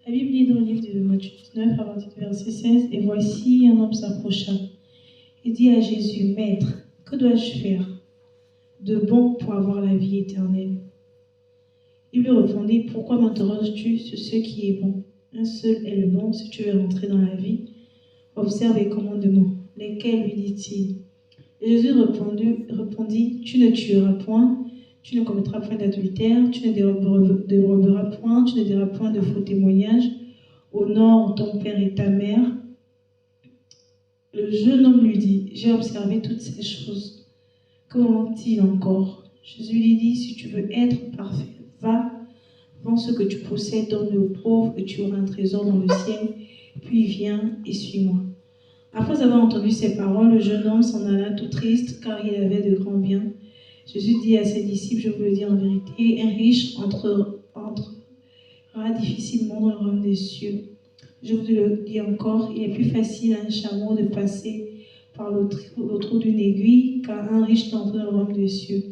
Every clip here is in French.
La Bible dit dans le livre de Matthieu 19, à partir du verset 16, « Et voici un homme s'approcha et dit à Jésus, « Maître, que dois-je faire de bon pour avoir la vie éternelle ?» Il lui répondit, « Pourquoi m'interroges-tu sur ce qui est bon? Un seul est le bon, si tu veux rentrer dans la vie. Observe les commandements. Lesquels, lui dit-il? » Et Jésus répondit, « Tu ne tueras point, tu ne commettras point d'adultère, tu ne déroberas point, tu ne diras point de faux témoignages, honore ton père et ta mère. » Le jeune homme lui dit, « J'ai observé toutes ces choses. Que manque-t-il encore ?» Jésus lui dit, « Si tu veux être parfait, va, vends ce que tu possèdes, donne-le aux pauvres, et tu auras un trésor dans le ciel, puis viens et suis-moi. » Après avoir entendu ces paroles, le jeune homme s'en alla tout triste, car il avait de grands biens. Jésus dit à ses disciples, je vous le dis en vérité, un riche entrera difficilement dans le royaume des cieux. Je vous le dis encore, il est plus facile à un chameau de passer par le trou d'une aiguille qu'à un riche d'entrer dans le royaume des cieux.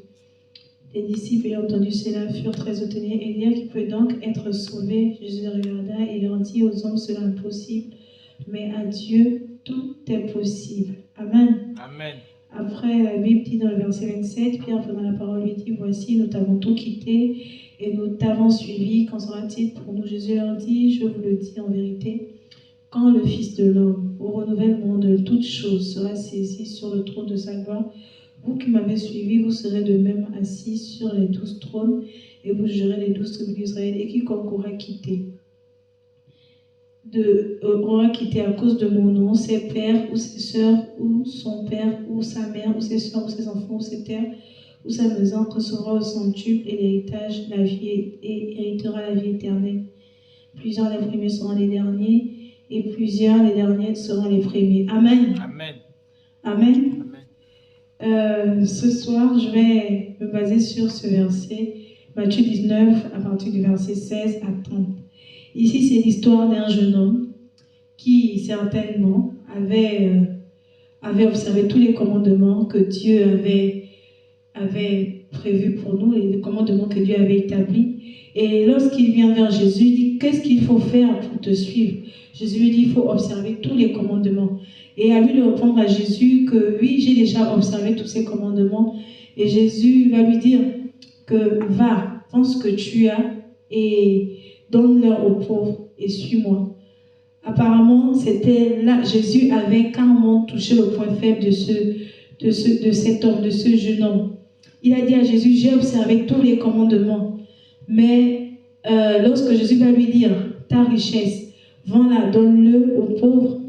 Les disciples ayant entendu cela furent très étonnés et dirent qu'il pouvait donc être sauvé. Jésus les regarda et leur dit, aux hommes cela est impossible, mais à Dieu tout est possible. Amen. Amen. Après, la Bible dit dans le verset 27, Pierre prenant la parole lui dit, « Voici, nous t'avons tout quitté et nous t'avons suivi. Qu'en sera-t-il pour nous ?» Jésus leur dit, « Je vous le dis en vérité, quand le Fils de l'homme, au renouvellement de toutes choses, sera saisi sur le trône de sa gloire, vous qui m'avez suivi, vous serez de même assis sur les 12 trônes et vous jugerez les 12 tribus d'Israël. Et quiconque aura quitté à cause de mon nom ses pères ou ses sœurs ou son père ou sa mère ou ses soeurs ou ses enfants ou ses terres ou sa maison recevra au centuple et l'héritage, la vie et héritera la vie éternelle. Plusieurs des premiers seront les derniers et plusieurs les derniers seront les premiers. Amen. Amen. Amen. Ce soir, je vais me baser sur ce verset, Matthieu 19, à partir du verset 16 à 30. Ici, c'est l'histoire d'un jeune homme qui, certainement, avait observé tous les commandements que Dieu avait prévus pour nous, et les commandements que Dieu avait établis. Et lorsqu'il vient vers Jésus, il dit, qu'est-ce qu'il faut faire pour te suivre? Jésus lui dit, il faut observer tous les commandements. Et à lui de répondre à Jésus que oui, j'ai déjà observé tous ces commandements. Et Jésus va lui dire que va, prends ce que tu as et donne-leur aux pauvres et suis-moi. Apparemment, c'était là, Jésus avait carrément touché le point faible de cet homme, de ce jeune homme. Il a dit à Jésus, j'ai observé tous les commandements. Mais lorsque Jésus va lui dire, ta richesse, vends-la, donne-le aux pauvres,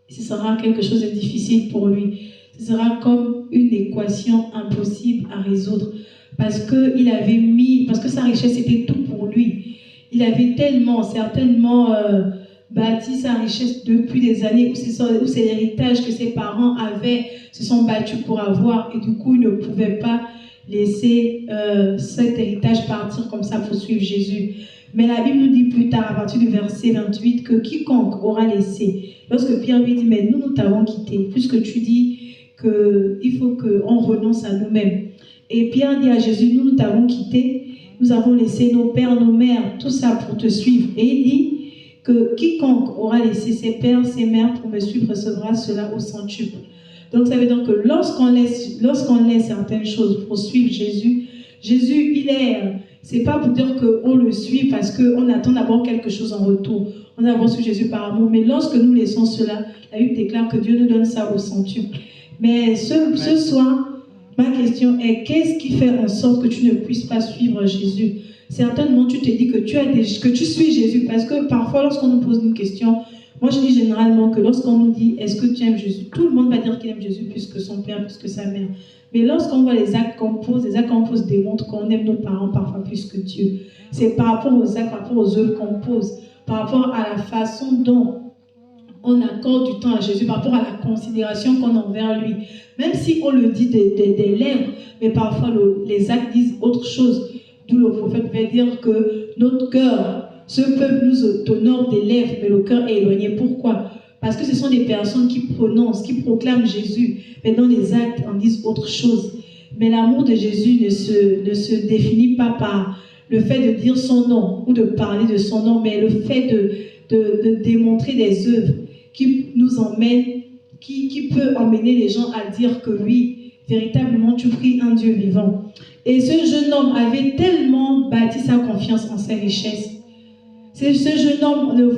ce sera quelque chose de difficile pour lui. Ce sera comme une équation impossible à résoudre. Parce que sa richesse était tout pour lui. Il avait certainement bâti sa richesse depuis des années, où c'est l'héritage que ses parents se sont battus pour avoir. Et du coup, il ne pouvait pas laisser cet héritage partir comme ça pour suivre Jésus. Mais la Bible nous dit plus tard, à partir du verset 28, que quiconque aura laissé, lorsque Pierre lui dit, mais nous t'avons quitté, puisque tu dis qu'il faut qu'on renonce à nous-mêmes. Et Pierre dit à Jésus, nous t'avons quitté, nous avons laissé nos pères, nos mères, tout ça pour te suivre. Et il dit que quiconque aura laissé ses pères, ses mères pour me suivre recevra cela au centuple. Donc ça veut dire que lorsqu'on laisse certaines choses pour suivre Jésus, c'est pas pour dire qu'on le suit parce qu'on attend d'abord quelque chose en retour. On a d'abord suivi Jésus par amour, mais lorsque nous laissons cela, la Bible déclare que Dieu nous donne ça au centuple. Mais ce soir, ma question est, qu'est-ce qui fait en sorte que tu ne puisses pas suivre Jésus? Certainement, tu te dis que tu suis Jésus, parce que parfois, lorsqu'on nous pose une question, moi je dis généralement que lorsqu'on nous dit, est-ce que tu aimes Jésus? Tout le monde va dire qu'il aime Jésus plus que son père, plus que sa mère. Mais lorsqu'on voit les actes qu'on pose, démontrent qu'on aime nos parents parfois plus que Dieu. C'est par rapport aux actes, par rapport aux œuvres qu'on pose, par rapport à la façon dont on accorde du temps à Jésus, par rapport à la considération qu'on a envers lui. Même si on le dit des lèvres, mais parfois les actes disent autre chose. D'où le prophète va dire que notre cœur, ce peuple nous honore des lèvres, mais le cœur est éloigné. Pourquoi? Parce que ce sont des personnes qui prononcent, qui proclament Jésus, mais dans les actes, on dit autre chose. Mais l'amour de Jésus ne se définit pas par le fait de dire son nom ou de parler de son nom, mais le fait de démontrer des œuvres qui nous emmènent, qui peut emmener les gens à dire que oui, véritablement, tu pries un Dieu vivant. Et ce jeune homme avait tellement bâti sa confiance en ses richesses. Ce jeune homme ne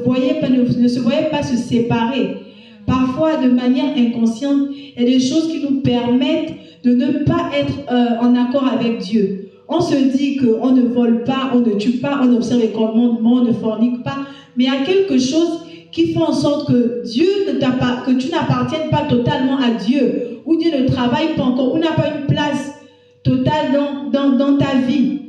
se voyait pas se séparer. Parfois, de manière inconsciente, il y a des choses qui nous permettent de ne pas être en accord avec Dieu. On se dit qu'on ne vole pas, on ne tue pas, on observe les commandements, on ne fornique pas. Mais il y a quelque chose qui fait en sorte que que tu n'appartiennes pas totalement à Dieu, ou Dieu ne travaille pas encore, ou n'a pas une place totale dans ta vie.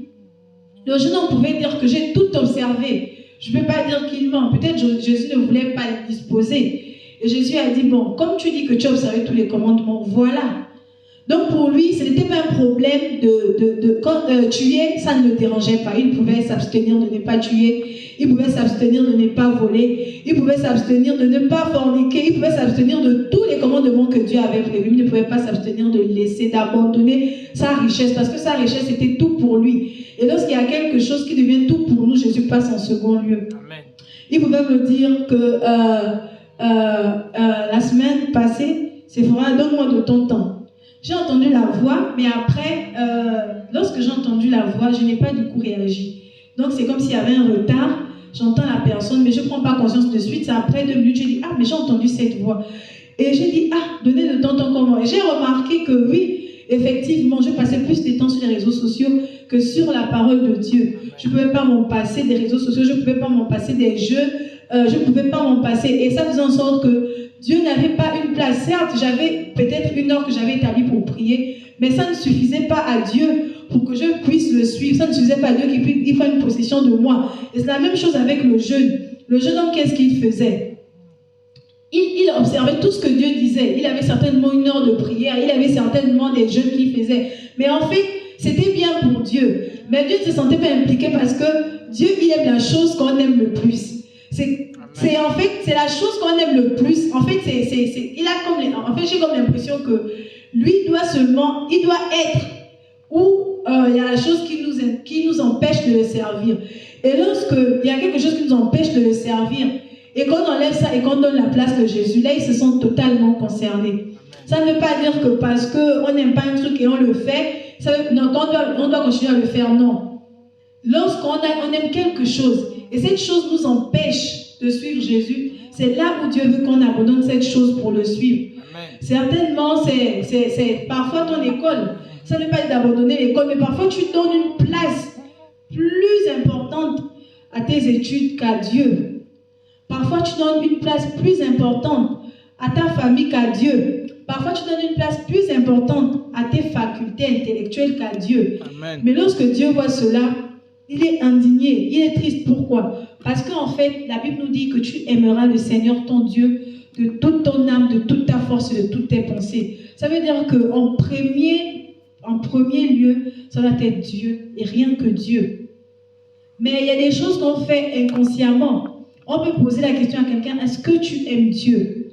Le jeune homme pouvait dire que j'ai tout observé. Je ne peux pas dire qu'il ment. Peut-être Jésus ne voulait pas le disposer. Et Jésus a dit, bon, comme tu dis que tu as observé tous les commandements, voilà. Donc pour lui, ce n'était pas un problème quand tuer, ça ne le dérangeait pas. Il pouvait s'abstenir de ne pas tuer, il pouvait s'abstenir de ne pas voler, il pouvait s'abstenir de ne pas forniquer, il pouvait s'abstenir de tous les commandements que Dieu avait prévus. Il ne pouvait pas s'abstenir de laisser, d'abandonner sa richesse, parce que sa richesse était tout pour lui. Et lorsqu'il y a quelque chose qui devient tout pour nous, Jésus passe en second lieu. Amen. Il pouvait me dire que la semaine passée, Sephora, donne-moi de ton temps. J'ai entendu la voix, mais après, lorsque j'ai entendu la voix, je n'ai pas du coup réagi. Donc c'est comme s'il y avait un retard, j'entends la personne, mais je ne prends pas conscience de suite. C'est après 2 minutes, je dis, ah, mais j'ai entendu cette voix. Et j'ai dit, ah, donnez de ton temps comment. Et j'ai remarqué que oui, effectivement, je passais plus de temps sur les réseaux sociaux que sur la parole de Dieu. Je ne pouvais pas m'en passer des réseaux sociaux, je ne pouvais pas m'en passer des jeux, je ne pouvais pas m'en passer. Et ça faisait en sorte que Dieu n'avait pas une place. Certes, j'avais peut-être 1 heure que j'avais établie pour prier, mais ça ne suffisait pas à Dieu pour que je puisse le suivre. Ça ne suffisait pas à Dieu qu'il prenne possession de moi. Et c'est la même chose avec le jeune. Le jeune homme, qu'est-ce qu'il faisait? Il observait tout ce que Dieu disait. Il avait certainement 1 heure de prière. Il avait certainement des jeûnes qu'il faisait. Mais en fait, c'était bien pour Dieu. Mais Dieu ne se sentait pas impliqué parce que Dieu, il aime la chose qu'on aime le plus. C'est la chose qu'on aime le plus. En fait, j'ai comme l'impression que lui il doit être où il y a la chose qui nous empêche de le servir. Et lorsqu'il y a quelque chose qui nous empêche de le servir, et qu'on enlève ça et qu'on donne la place de Jésus, là, ils se sentent totalement concernés. Ça ne veut pas dire que parce qu'on n'aime pas un truc et on le fait, on doit continuer à le faire, non. Lorsqu'on aime quelque chose, et cette chose nous empêche de suivre Jésus, c'est là où Dieu veut qu'on abandonne cette chose pour le suivre. Amen. Certainement, c'est parfois ton école. Ça ne veut pas dire d'abandonner l'école, mais parfois tu donnes une place plus importante à tes études qu'à Dieu. Parfois, tu donnes une place plus importante à ta famille qu'à Dieu. Parfois, tu donnes une place plus importante à tes facultés intellectuelles qu'à Dieu. Amen. Mais lorsque Dieu voit cela, il est indigné, il est triste. Pourquoi? Parce qu'en fait, la Bible nous dit que tu aimeras le Seigneur, ton Dieu, de toute ton âme, de toute ta force et de toutes tes pensées. Ça veut dire qu'en premier lieu, ça doit être Dieu et rien que Dieu. Mais il y a des choses qu'on fait inconsciemment. On peut poser la question à quelqu'un, est-ce que tu aimes Dieu?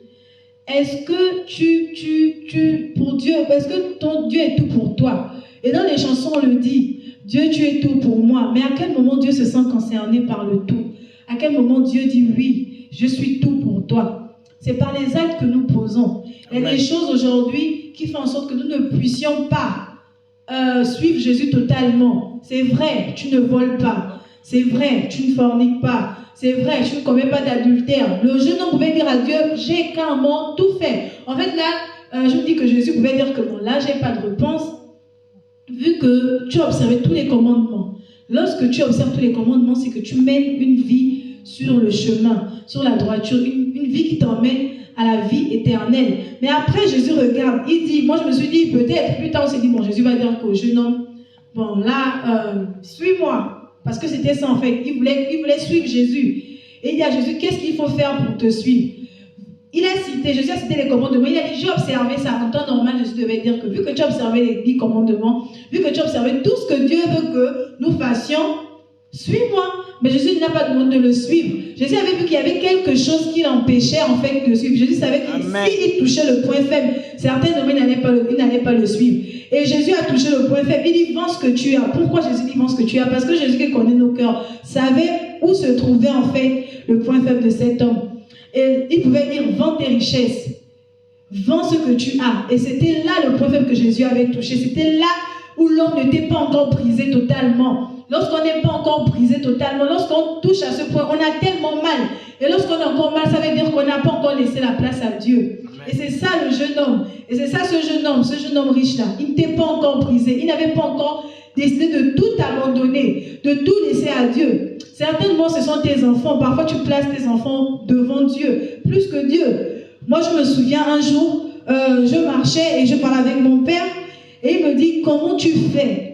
Est-ce que pour Dieu, est-ce que ton Dieu est tout pour toi? Et dans les chansons, on le dit, Dieu, tu es tout pour moi. Mais à quel moment Dieu se sent concerné par le tout? À quel moment Dieu dit, oui, je suis tout pour toi? C'est par les actes que nous posons. Il y a des choses aujourd'hui qui font en sorte que nous ne puissions pas suivre Jésus totalement. C'est vrai, tu ne voles pas. C'est vrai, tu ne forniques pas. C'est vrai, tu ne commets pas d'adultère. Le jeune homme pouvait dire à Dieu, j'ai carrément tout fait. En fait, là, je me dis que Jésus pouvait dire que bon, là, j'ai pas de réponse, vu que tu as observé tous les commandements. Lorsque tu observes tous les commandements, c'est que tu mènes une vie sur le chemin, sur la droiture, une vie qui t'emmène à la vie éternelle. Mais après, Jésus regarde, il dit, moi je me suis dit, peut-être, plus tard on s'est dit, bon, Jésus va dire qu'au jeune homme, bon, là, suis-moi. Parce que c'était ça en fait, il voulait suivre Jésus. Et il dit à Jésus, qu'est-ce qu'il faut faire pour te suivre? Jésus a cité les commandements, il a dit, j'ai observé ça. En temps normal, Jésus devait dire que vu que tu as observé les 10 commandements, vu que tu as observé tout ce que Dieu veut que nous fassions, suis-moi. Mais Jésus n'a pas demandé de le suivre. Jésus avait vu qu'il y avait quelque chose qui l'empêchait en fait de suivre. Jésus savait que s'il touchait le point faible, certainement il n'allait pas le suivre. Et Jésus a touché le point faible. Il dit, vends ce que tu as. Pourquoi Jésus dit, vends ce que tu as? Parce que Jésus qui connaît nos cœurs savait où se trouvait en fait le point faible de cet homme. Et il pouvait dire, vends tes richesses. Vends ce que tu as. Et c'était là le point faible que Jésus avait touché. C'était là où l'homme n'était pas encore brisé totalement. Lorsqu'on n'est pas encore brisé totalement, lorsqu'on touche à ce point, on a tellement mal. Et lorsqu'on a encore mal, ça veut dire qu'on n'a pas encore laissé la place à Dieu. Amen. Et c'est ça le jeune homme. Et c'est ça ce jeune homme riche-là. Il n'était pas encore brisé. Il n'avait pas encore décidé de tout abandonner, de tout laisser à Dieu. Certainement, ce sont tes enfants. Parfois, tu places tes enfants devant Dieu, plus que Dieu. Moi, je me souviens un jour, je marchais et je parlais avec mon père. Et il me dit, comment tu fais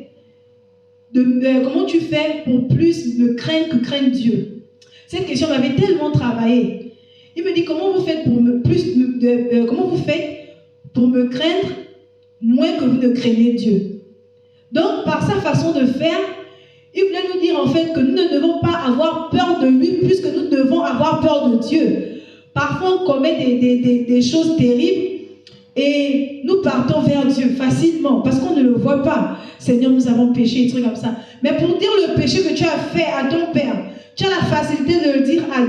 pour plus me craindre que craindre Dieu? Cette question m'avait tellement travaillé. Il me dit, comment vous faites pour me craindre moins que vous ne craignez Dieu? Donc, par sa façon de faire, il voulait nous dire en fait que nous ne devons pas avoir peur de lui plus que nous devons avoir peur de Dieu. Parfois, on commet des choses terribles et nous partons vers Dieu facilement parce qu'on ne le voit pas. Seigneur, nous avons péché, des trucs comme ça. Mais pour dire le péché que tu as fait à ton père, tu as la facilité de le dire à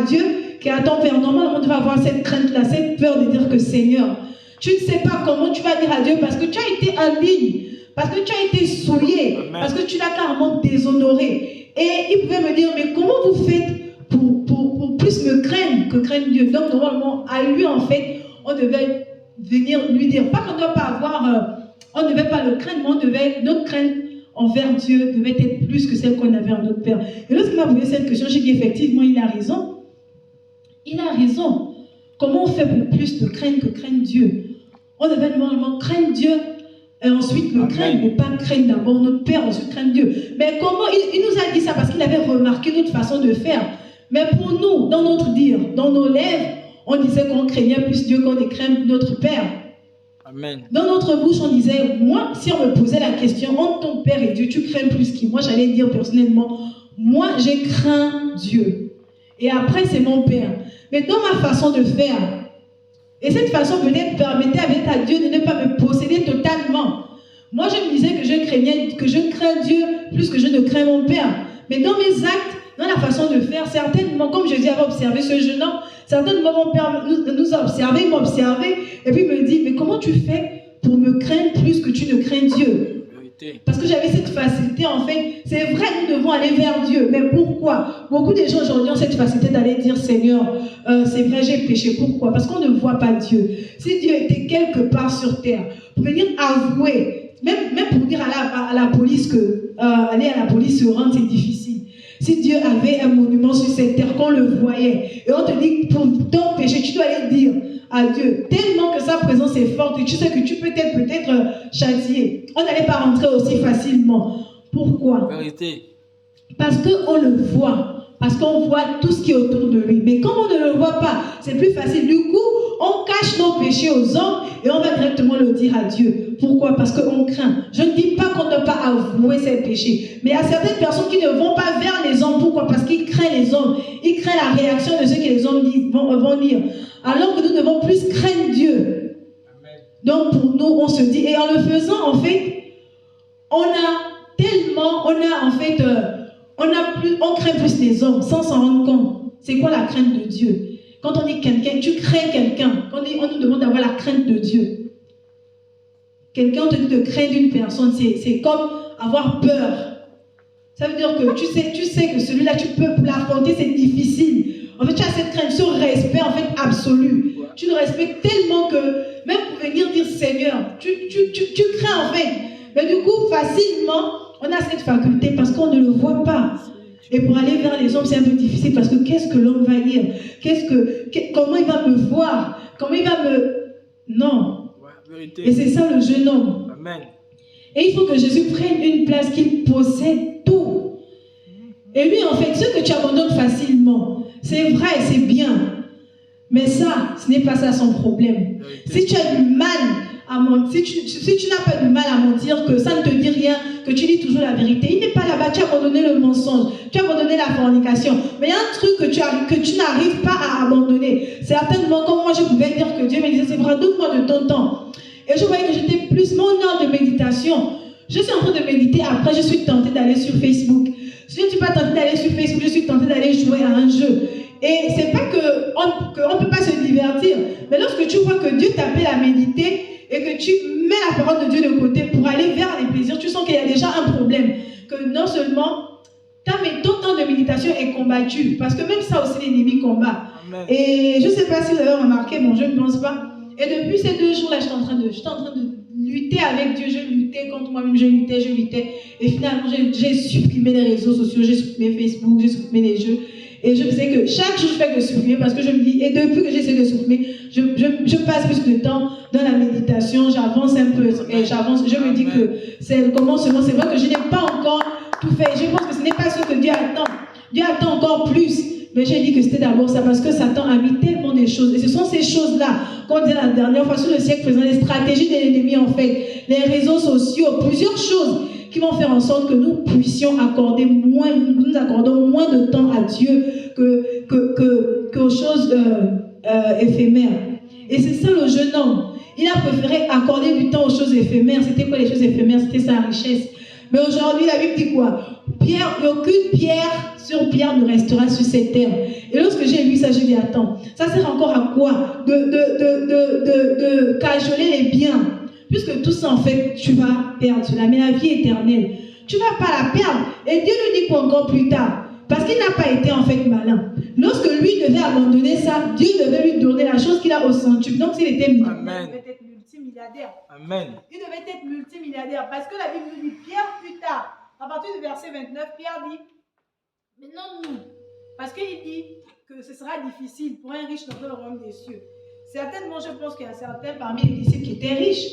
Dieu qu'à ton père. Normalement, tu vas avoir cette crainte-là, cette peur de dire que Seigneur, tu ne sais pas comment tu vas dire à Dieu parce que tu as été indigne, parce que tu as été souillé, Amen. Parce que tu l'as carrément déshonoré. Et il pouvait me dire, mais comment vous faites pour plus me craindre que craindre Dieu? Donc, normalement, à lui, en fait, on devait venir lui dire, pas qu'on ne doit pas avoir, on ne devait pas le craindre, mais notre crainte envers Dieu devait être plus que celle qu'on avait en notre Père. Et lorsqu'il m'a posé cette question, j'ai dit effectivement, il a raison. Il a raison. Comment on fait pour plus de craindre que craindre Dieu? On devait normalement craindre Dieu et ensuite le craindre, mais pas craindre d'abord notre Père, ensuite craindre Dieu. Mais comment il nous a dit ça? Parce qu'il avait remarqué notre façon de faire. Mais pour nous, dans notre dire, dans nos lèvres, on disait qu'on craignait plus Dieu qu'on ne craint notre Père. Amen. Dans notre bouche, on disait, moi, si on me posait la question, entre ton Père et Dieu, tu crains plus qui? Moi, j'allais dire personnellement, moi, j'ai craint Dieu. Et après, c'est mon Père. Mais dans ma façon de faire, et cette façon peut-être permettait avec à Dieu de ne pas me posséder totalement. Moi, je me disais que je crains Dieu plus que je ne crains mon Père. Mais dans mes actes, dans la façon de faire, certainement, comme Jésus avait observé ce jeune homme, certainement mon Père nous a observé, il m'a observé, et puis il me dit, mais comment tu fais pour me craindre plus que tu ne crains Dieu? Parce que j'avais cette facilité, en fait, c'est vrai, nous devons aller vers Dieu, mais pourquoi? Beaucoup de gens aujourd'hui ont cette facilité d'aller dire, Seigneur, c'est vrai, j'ai péché, pourquoi? Parce qu'on ne voit pas Dieu. Si Dieu était quelque part sur terre, pour venir avouer, même pour dire à la police que aller à la police se rendre, c'est difficile. Si Dieu avait un monument sur cette terre, qu'on le voyait, et on te dit, pour ton péché, tu dois aller dire à Dieu, tellement que sa présence est forte, et tu sais que tu peux être peut-être châtié. On n'allait pas rentrer aussi facilement. Pourquoi? Vérité. Parce qu'on le voit, parce qu'on voit tout ce qui est autour de lui. Mais comme on ne le voit pas, c'est plus facile. Du coup, on cache nos péchés aux hommes et on va directement le dire à Dieu. Pourquoi? Parce qu'on craint. Je ne dis pas qu'on ne doit pas avouer ses péchés. Mais il y a certaines personnes qui ne vont pas vers les hommes. Pourquoi? Parce qu'ils craignent les hommes. Ils craignent la réaction de ce que les hommes vont dire. Alors que nous devons plus craindre Dieu. Amen. Donc pour nous, on se dit, et en le faisant, en fait, on craint plus les hommes sans s'en rendre compte. C'est quoi la crainte de Dieu? Quand on dit quelqu'un, tu crains quelqu'un. Quand on nous demande d'avoir la crainte de Dieu. Quelqu'un te dit de craindre une personne, c'est comme avoir peur. Ça veut dire que tu sais que celui-là, tu peux l'affronter, c'est difficile. En fait, tu as cette crainte, ce respect en fait absolu. Ouais. Tu le respectes tellement que même pour venir dire Seigneur, tu crains en fait. Mais du coup, facilement, on a cette faculté parce qu'on ne le voit pas. Et pour aller vers les hommes, c'est un peu difficile parce que qu'est-ce que l'homme va dire? Comment il va me voir? Comment il va me... Non. Ouais, et c'est ça le jeune homme. Amen. Et il faut que Jésus prenne une place, qu'il possède tout. Et lui, en fait, ce que tu abandonnes facilement, c'est vrai, c'est bien. Mais ça, ce n'est pas ça son problème. Si tu as du mal à mentir, si tu n'as pas du mal à mentir, que ça ne te dit rien, que tu dis toujours la vérité, il n'est pas là-bas, tu as abandonné le mensonge, tu as abandonné la fornication. Mais il y a un truc que tu n'arrives pas à abandonner. Certainement, comme moi je pouvais dire que Dieu me disait, c'est vrai, donne-moi de ton temps. Et je voyais que j'étais plus mon heure de méditation. Je suis en train de méditer, après je suis tentée d'aller sur Facebook. Si je ne suis pas tentée d'aller sur Facebook, je suis tentée d'aller jouer à un jeu. Et c'est pas qu'on ne peut pas se divertir, mais lorsque tu vois que Dieu t'appelle à méditer et que tu mets la parole de Dieu de côté pour aller vers les plaisirs, tu sens qu'il y a déjà un problème. Que non seulement ton temps de méditation est combattu, parce que même ça aussi l'ennemi combat. Amen. Et je ne sais pas si vous avez remarqué, bon, je ne pense pas. Et depuis ces 2 jours-là, j'étais en train de lutter avec Dieu, je luttais contre moi-même, je luttais. Et finalement, j'ai supprimé les réseaux sociaux, j'ai supprimé Facebook, j'ai supprimé les jeux. Et je faisais que chaque jour, je fais que supprimer parce que je me dis, et depuis que j'essaie de supprimer, je passe plus de temps dans la méditation, j'avance un peu, et j'avance, je me dis que c'est le commencement. C'est vrai que je n'ai pas encore tout fait. Je pense que ce n'est pas ce que Dieu attend. Dieu attend encore plus. Mais j'ai dit que c'était d'abord ça, parce que Satan a mis tellement de choses. Et ce sont ces choses-là, comme on disait la dernière fois, sur le siècle présent, les stratégies de l'ennemi, en fait, les réseaux sociaux, plusieurs choses qui vont faire en sorte que nous puissions accorder nous accordons moins de temps à Dieu qu'aux choses éphémères. Et c'est ça le jeune homme. Il a préféré accorder du temps aux choses éphémères. C'était quoi les choses éphémères? C'était sa richesse. Mais aujourd'hui, la Bible dit quoi? Pierre, aucune pierre sur pierre ne restera sur cette terre. Et lorsque j'ai lu ça, je dis, attends, ça sert encore à quoi? De cajoler les biens. Puisque tout ça, en fait, tu vas perdre cela. Mais la vie éternelle, tu ne vas pas la perdre. Et Dieu nous dit quoi encore plus tard? Parce qu'il n'a pas été en fait malin. Lorsque lui devait abandonner ça, Dieu devait lui donner la chose qu'il a au centuple. Donc s'il était millionnaire, il devait être multimilliardaire. Amen. Il devait être multimilliardaire. Parce que la Bible nous dit, Pierre plus tard, à partir du verset 29, Pierre dit, maintenant nous, parce qu'il dit que ce sera difficile pour un riche d'entrer dans le royaume des cieux. Certainement, je pense qu'il y a certains parmi les disciples qui étaient riches.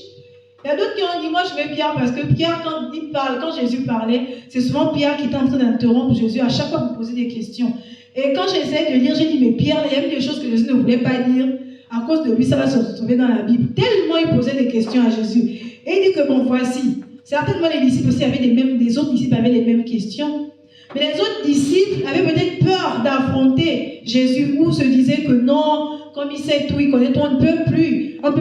Il y a d'autres qui ont dit, moi je vais Pierre, parce que Pierre, quand Jésus parlait, c'est souvent Pierre qui est en train d'interrompre Jésus à chaque fois pour poser des questions. Et quand j'essaie de lire, j'ai dit, mais Pierre, il y a des choses que Jésus ne voulait pas dire. À cause de lui, ça va se retrouver dans la Bible. Tellement il posait des questions à Jésus. Et il dit que bon, voici. Certainement les disciples aussi avaient des autres disciples avaient les mêmes questions. Mais les autres disciples avaient peut-être peur d'affronter Jésus, ou se disaient que non, comme il sait tout, il connaît tout, on ne peut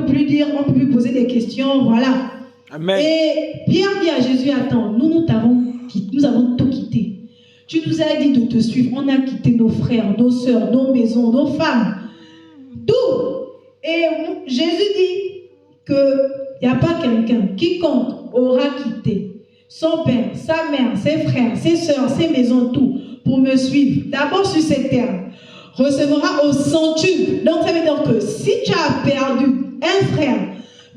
plus dire, on ne peut plus poser des questions, voilà. Amen. Et Pierre dit à Jésus, attends, nous avons tout quitté. Tu nous as dit de te suivre, on a quitté nos frères, nos sœurs, nos maisons, nos femmes, tout. Et Jésus dit qu'il n'y a pas quelqu'un, quiconque aura quitté son père, sa mère, ses frères, ses sœurs, ses maisons, tout, pour me suivre, d'abord sur cette terre, recevra au centuple. Donc ça veut dire que si tu as perdu un frère,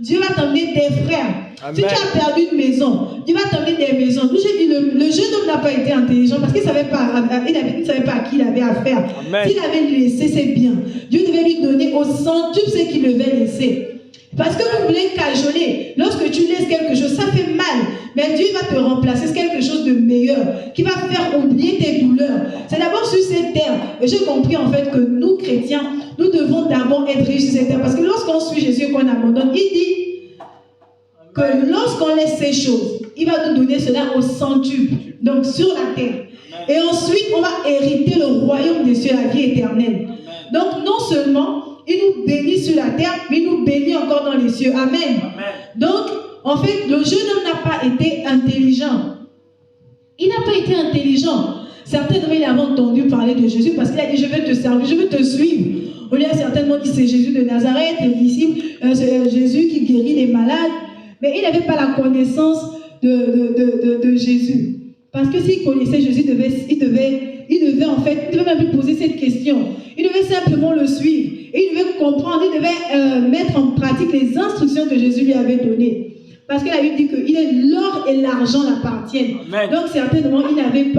Dieu va t'emmener des frères. Amen. Si tu as perdu une maison, Dieu va t'emmener des maisons. Nous, j'ai dit, le jeune homme n'a pas été intelligent parce qu'il ne savait pas à qui il avait affaire. S'il avait laissé ses biens, Dieu devait lui donner au centuple ce qu'il devait laisser. Parce que vous voulez cajoler. Lorsque tu laisses quelque chose, ça fait mal. Mais Dieu va te remplacer par quelque chose de meilleur, qui va faire oublier tes douleurs. C'est d'abord sur cette terre. Et j'ai compris en fait que nous, chrétiens, nous devons d'abord être riches sur cette terre. Parce que lorsqu'on suit Jésus et qu'on abandonne, il dit que lorsqu'on laisse ces choses, il va nous donner cela au centuple. Donc sur la terre. Et ensuite, on va hériter le royaume des cieux, la vie éternelle. Donc non seulement il nous bénit sur la terre, mais il nous bénit encore dans les cieux. Amen. Amen. Donc, en fait, le jeune homme n'a pas été intelligent. Il n'a pas été intelligent. Certainement, il avait entendu parler de Jésus parce qu'il a dit, je vais te servir, je vais te suivre. On lui a certainement dit, c'est Jésus de Nazareth, les disciples, c'est Jésus qui guérit les malades. Mais il n'avait pas la connaissance de Jésus. Parce que s'il connaissait Jésus, il devait en fait, il devait même lui poser cette question. Il devait simplement le suivre. Et il devait comprendre, il devait mettre en pratique les instructions que Jésus lui avait données. Parce que la Bible dit que l'or et l'argent l'appartiennent. Donc certainement, il n'avait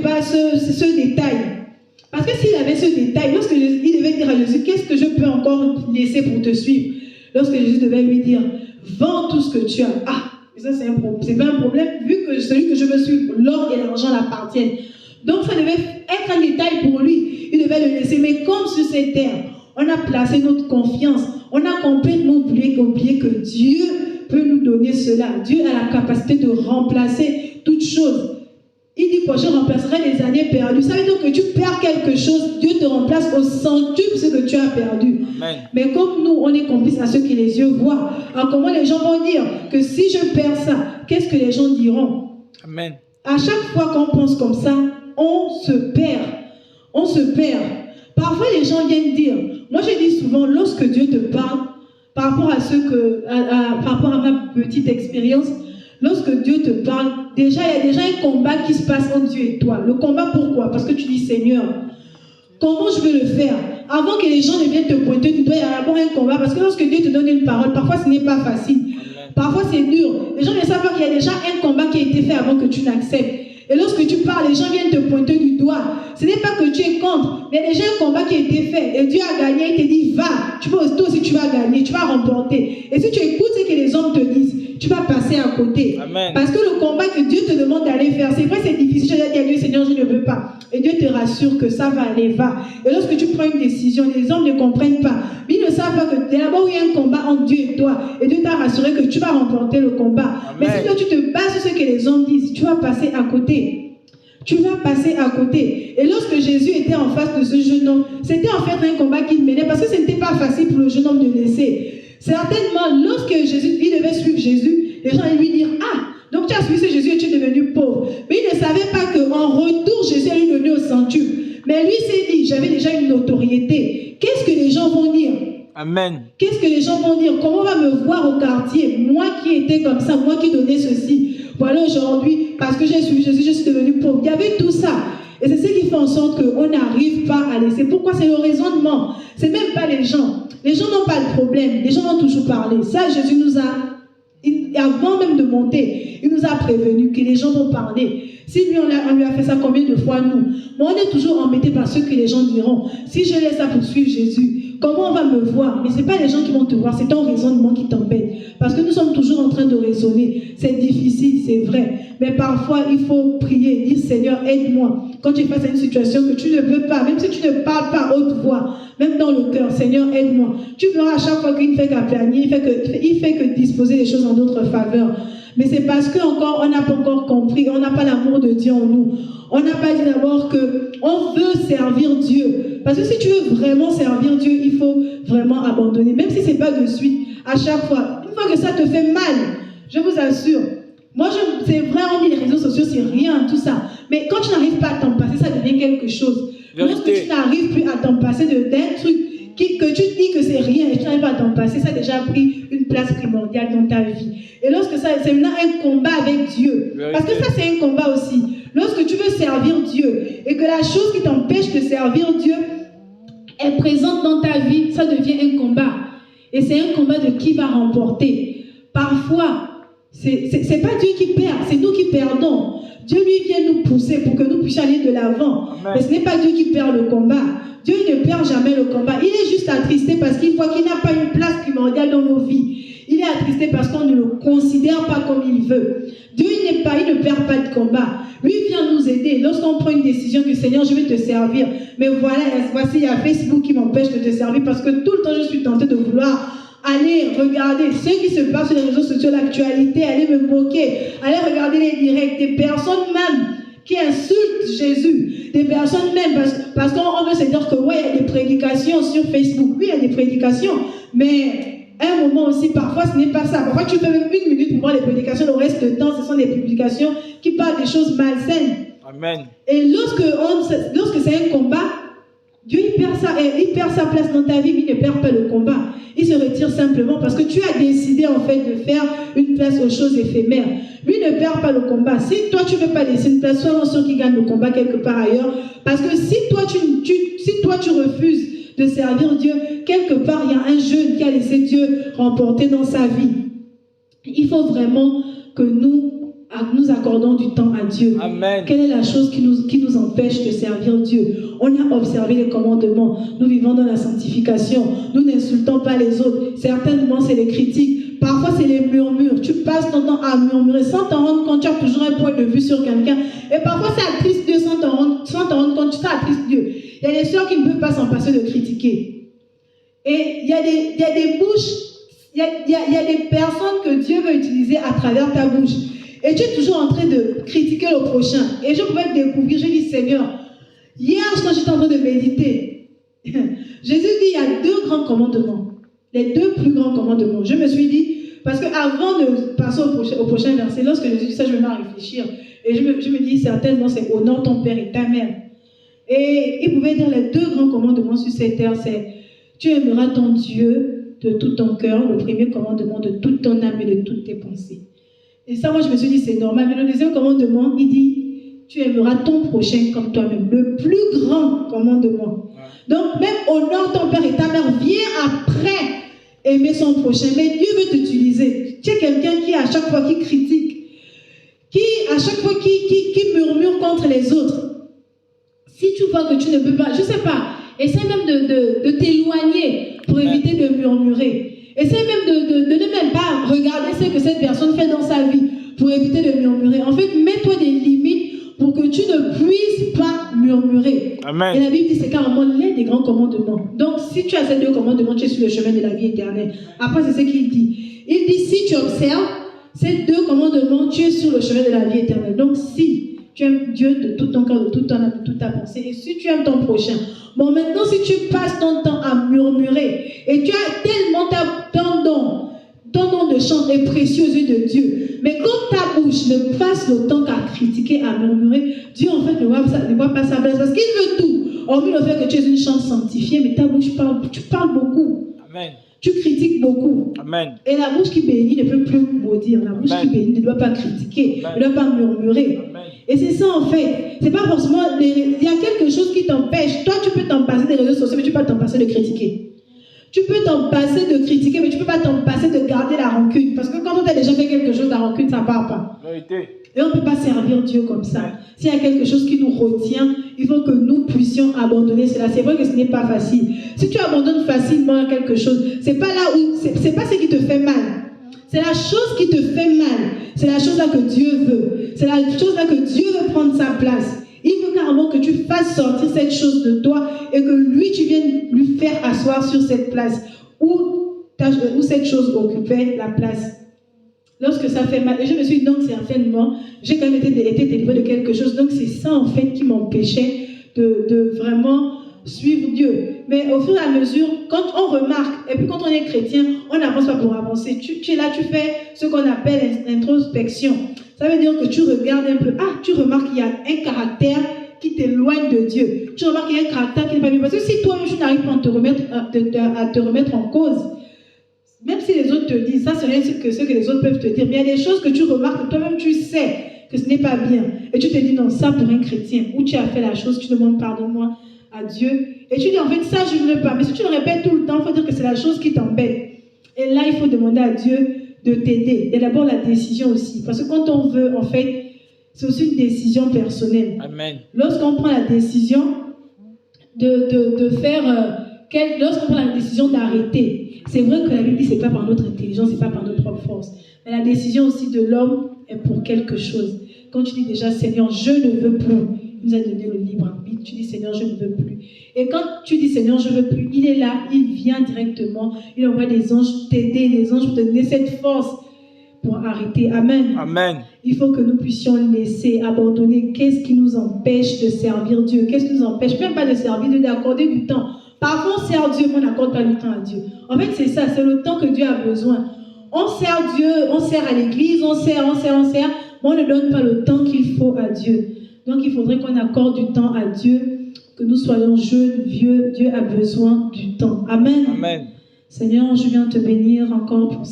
pas ce détail. Parce que s'il avait ce détail, lorsque il devait dire à Jésus, qu'est-ce que je peux encore laisser pour te suivre? Lorsque Jésus devait lui dire, vends tout ce que tu as. Ah, ça c'est pas un problème, vu que celui que je veux suivre, l'or et l'argent l'appartiennent. Donc ça devait être un détail pour lui. Il devait le laisser. Mais comme sur cette terre, on a placé notre confiance, On a complètement oublié que Dieu peut nous donner cela. Dieu a la capacité de remplacer toute chose. Il dit quoi? Je remplacerai les années perdues. Ça veut dire que tu perds quelque chose, Dieu te remplace au centuple ce que tu as perdu. Amen. Mais comme nous, on est complices à ceux que les yeux voient. Alors comment les gens vont dire que si je perds ça, qu'est-ce que les gens diront? Amen. À chaque fois qu'on pense comme ça, on se perd. On se perd. Parfois, les gens viennent dire, moi je dis souvent, lorsque Dieu te parle, par rapport par rapport à ma petite expérience, lorsque Dieu te parle, déjà, il y a déjà un combat qui se passe entre Dieu et toi. Le combat, pourquoi? Parce que tu dis, Seigneur, comment je vais le faire? Avant que les gens ne viennent te pointer du doigt, il y a d'abord un combat. Parce que lorsque Dieu te donne une parole, parfois ce n'est pas facile. Parfois c'est dur. Les gens ne savent pas qu'il y a déjà un combat qui a été fait avant que tu n'acceptes. Et lorsque tu parles, les gens viennent te pointer du doigt. Ce n'est pas que tu es contre, mais il y a déjà un combat qui a été fait. Et Dieu a gagné, il te dit, va. Toi aussi tu vas gagner, tu vas remporter. Et si tu écoutes ce que les hommes te disent, tu vas passer à côté. Amen. Parce que le combat que Dieu te demande d'aller faire, c'est vrai, c'est difficile. Je vais dire à Dieu, Seigneur, je ne veux pas. Et Dieu te rassure que ça va aller, va. Et lorsque tu prends une décision, les hommes ne comprennent pas. Mais ils ne savent pas que d'abord il y a un combat entre Dieu et toi. Et Dieu t'a rassuré que tu vas remporter le combat. Amen. Mais si toi tu te bases sur ce que les hommes disent, tu vas passer à côté. Tu vas passer à côté. Et lorsque Jésus était en face de ce jeune homme, c'était en fait un combat qu'il menait parce que ce n'était pas facile pour le jeune homme de laisser. Certainement, lorsque Jésus, il devait suivre Jésus, les gens allaient lui dire, ah, donc tu as suivi ce Jésus et tu es devenu pauvre. Mais il ne savait pas qu'en retour, Jésus allait lui donner au centuple. Mais lui s'est dit, j'avais déjà une notoriété. Qu'est-ce que les gens vont dire? Amen. Qu'est-ce que les gens vont dire? Comment on va me voir au quartier? Moi qui étais comme ça, moi qui donnais ceci. Voilà aujourd'hui, parce que j'ai suivi Jésus, je suis devenu pauvre. Il y avait tout ça. Et c'est ce qui fait en sorte qu'on n'arrive pas à laisser. Pourquoi? C'est le raisonnement. C'est même pas les gens. Les gens n'ont pas de problème. Les gens vont toujours parler. Ça, Jésus nous a, avant même de monter, il nous a prévenu que les gens vont parler. Si lui, on lui a fait ça combien de fois, nous? Mais on est toujours embêté par ce que les gens diront. Si je laisse ça poursuivre Jésus, comment on va me voir? Mais ce n'est pas les gens qui vont te voir, c'est ton raisonnement qui t'embête. Parce que nous sommes toujours en train de raisonner. C'est difficile, c'est vrai. Mais parfois, il faut prier, dire Seigneur, aide-moi. Quand tu es face à une situation que tu ne veux pas, même si tu ne parles pas à haute voix, même dans le cœur, Seigneur, aide-moi. Tu verras à chaque fois qu'il ne fait qu'aplanir, il fait que disposer les choses en notre faveur. Mais c'est parce qu'encore, on n'a pas encore compris, on n'a pas l'amour de Dieu en nous. On n'a pas dit d'abord qu'on veut servir Dieu. Parce que si tu veux vraiment servir Dieu, il faut vraiment abandonner. Même si ce n'est pas de suite, à chaque fois. Une fois que ça te fait mal, je vous assure. Moi, c'est vrai, on dit les réseaux sociaux, c'est rien, tout ça. Mais quand tu n'arrives pas à t'en passer, ça devient quelque chose. Lorsque tu n'arrives plus à t'en passer d'un truc que tu dis que c'est rien et tu n'arrives pas à t'en passer, ça a déjà pris une place primordiale dans ta vie. Et lorsque ça, c'est maintenant un combat avec Dieu. Parce que ça, c'est un combat aussi. Lorsque tu veux servir Dieu et que la chose qui t'empêche de servir Dieu est présente dans ta vie, ça devient un combat. Et c'est un combat de qui va remporter. Parfois, c'est pas Dieu qui perd, c'est nous qui perdons. Dieu lui vient nous pousser pour que nous puissions aller de l'avant. Mais ce n'est pas Dieu qui perd le combat. Dieu ne perd jamais le combat. Il est juste attristé parce qu'il voit qu'il n'a pas une place primordiale dans nos vies. Il est attristé parce qu'on ne le considère pas comme il veut. Dieu, il ne perd pas de combat. Lui vient nous aider. Lorsqu'on prend une décision que Seigneur, je vais te servir. Mais voilà, voici, il y a Facebook qui m'empêche de te servir parce que tout le temps, je suis tentée de vouloir aller regarder ce qui se passe sur les réseaux sociaux, l'actualité, aller me moquer, aller regarder les directs, des personnes même qui insultent Jésus, des personnes même, parce qu'on veut se dire que ouais, il y a des prédications sur Facebook, oui, il y a des prédications, mais à un moment aussi, parfois ce n'est pas ça. Parfois tu fais même 1 minute pour voir les prédications, le reste du temps, ce sont des publications qui parlent des choses malsaines. Amen. Et lorsque c'est un combat, Dieu il perd sa place dans ta vie, mais il ne perd pas le combat. Il se retire simplement parce que tu as décidé en fait de faire une place aux choses éphémères. Lui ne perd pas le combat. Si toi tu ne veux pas laisser une place, sois sûr qu'il gagne le combat quelque part ailleurs. Parce que si toi tu refuses de servir Dieu, quelque part il y a un jeune qui a laissé Dieu remporter dans sa vie. Il faut vraiment que nous accordons du temps à Dieu. Amen. Quelle est la chose qui nous empêche de servir Dieu? On a observé les commandements. Nous vivons dans la sanctification. Nous n'insultons pas les autres. Certainement, c'est les critiques. Parfois, c'est les murmures. Tu passes ton temps à murmurer sans t'en rendre compte. Tu as toujours un point de vue sur quelqu'un. Et parfois, ça attriste Dieu sans t'en rendre compte. Ça attriste Dieu. Il y a des sœurs qui ne peuvent pas s'en passer de critiquer. Et il y a des bouches, il y a des personnes que Dieu veut utiliser à travers ta bouche. Et tu es toujours en train de critiquer le prochain. Et je pouvais découvrir, je dis Seigneur, hier quand j'étais en train de méditer, Jésus dit il y a 2 grands commandements. Les 2 plus grands commandements. Je me suis dit, parce qu'avant de passer au prochain verset, lorsque Jésus dit ça, je me mets à réfléchir. Et je me dis certainement c'est honore ton père et ta mère. Et il pouvait dire les 2 grands commandements sur cette terre, c'est tu aimeras ton Dieu de tout ton cœur, le premier commandement de toute ton âme et de toutes tes pensées. Et ça, moi, je me suis dit, c'est normal. Mais le deuxième commandement, il dit, tu aimeras ton prochain comme toi-même. Le plus grand commandement. Donc, même honore ton père et ta mère vient après aimer son prochain. Mais Dieu veut t'utiliser. Tu es quelqu'un qui, à chaque fois, qui critique, qui, à chaque fois, qui murmure contre les autres. Si tu vois que tu ne peux pas, je ne sais pas, essaie même de t'éloigner pour éviter de murmurer. Essaie même de ne même pas regarder ce que cette personne fait dans sa vie pour éviter de murmurer. En fait, mets-toi des limites pour que tu ne puisses pas murmurer. Amen. Et la Bible dit c'est carrément l'un des grands commandements. Donc, si tu as ces 2 commandements, tu es sur le chemin de la vie éternelle. Après, c'est ce qu'il dit. Il dit, si tu observes ces 2 commandements, tu es sur le chemin de la vie éternelle. Donc, si tu aimes Dieu de tout ton cœur, de toute ton âme, de toute ta pensée, et si tu aimes ton prochain, bon, maintenant, si tu passes ton temps à murmurer, et tu as tellement ton don de chant est précieux aux yeux de Dieu, mais quand ta bouche ne passe le temps qu'à critiquer, à murmurer, Dieu, en fait, ne voit pas sa place, parce qu'il veut tout. Hormis le fait que tu es une chante sanctifiée, mais ta bouche tu parles beaucoup. Amen. Tu critiques beaucoup. Amen. Et la bouche qui bénit ne peut plus maudire. La bouche qui bénit ne doit pas critiquer, ne doit pas murmurer. Amen. Et c'est ça en fait. C'est pas forcément. Il y a quelque chose qui t'empêche. Toi, tu peux t'en passer des réseaux sociaux, mais tu peux pas t'en passer de critiquer. Tu peux t'en passer de critiquer, mais tu peux pas t'en passer de garder la rancune. Parce que quand on t'a déjà fait quelque chose, la rancune, ça part pas. Vérité. Et on ne peut pas servir Dieu comme ça. S'il y a quelque chose qui nous retient, il faut que nous puissions abandonner cela. C'est vrai que ce n'est pas facile. Si tu abandonnes facilement quelque chose, c'est pas là où, c'est pas ce qui te fait mal. C'est la chose qui te fait mal. C'est la chose là que Dieu veut. C'est la chose là que Dieu veut prendre sa place. Il veut carrément que tu fasses sortir cette chose de toi et que lui, tu viennes lui faire asseoir sur cette place où cette chose occupait la place. Lorsque ça fait mal, et je me suis dit, donc certainement, j'ai quand même été délivrée de quelque chose. Donc c'est ça en fait qui m'empêchait de vraiment suivre Dieu. Mais au fur et à mesure, quand on remarque, et puis quand on est chrétien, on n'avance pas pour avancer. Tu es là, tu fais ce qu'on appelle l'introspection. Ça veut dire que tu regardes un peu, tu remarques qu'il y a un caractère qui t'éloigne de Dieu. Tu remarques qu'il y a un caractère qui n'est pas bien. Parce que si toi-même tu n'arrives pas à te remettre en cause, même si les autres te disent, ça c'est rien que ce que les autres peuvent te dire, mais il y a des choses que tu remarques, que toi-même tu sais que ce n'est pas bien. Et tu te dis, non, ça pour un chrétien, où tu as fait la chose, tu demandes pardon-moi à Dieu. Et tu dis, en fait, ça je ne veux pas. Mais si tu le répètes tout le temps, il faut dire que c'est la chose qui t'embête. Et là, il faut demander à Dieu de t'aider. Et d'abord la décision aussi. Parce que quand on veut, en fait, c'est aussi une décision personnelle. Amen. Lorsqu'on prend la décision de faire... lorsqu'on prend la décision d'arrêter, c'est vrai que la Bible dit que ce n'est pas par notre intelligence, ce n'est pas par notre propre force. Mais la décision aussi de l'homme est pour quelque chose. Quand tu dis déjà, Seigneur, je ne veux plus, il nous a donné le libre arbitre. Tu dis, Seigneur, je ne veux plus. Et quand tu dis, Seigneur, je ne veux plus, il est là, il vient directement, il envoie des anges t'aider, des anges pour te donner cette force pour arrêter. Amen. Amen. Il faut que nous puissions laisser, abandonner. Qu'est-ce qui nous empêche de servir Dieu? Qu'est-ce qui nous empêche même pas de servir Dieu, d'accorder du temps? Parfois, on sert Dieu, mais on n'accorde pas du temps à Dieu. En fait, c'est ça, c'est le temps que Dieu a besoin. On sert Dieu, on sert à l'église, on sert, mais on ne donne pas le temps qu'il faut à Dieu. Donc, il faudrait qu'on accorde du temps à Dieu, que nous soyons jeunes, vieux. Dieu a besoin du temps. Amen. Amen. Seigneur, je viens te bénir encore pour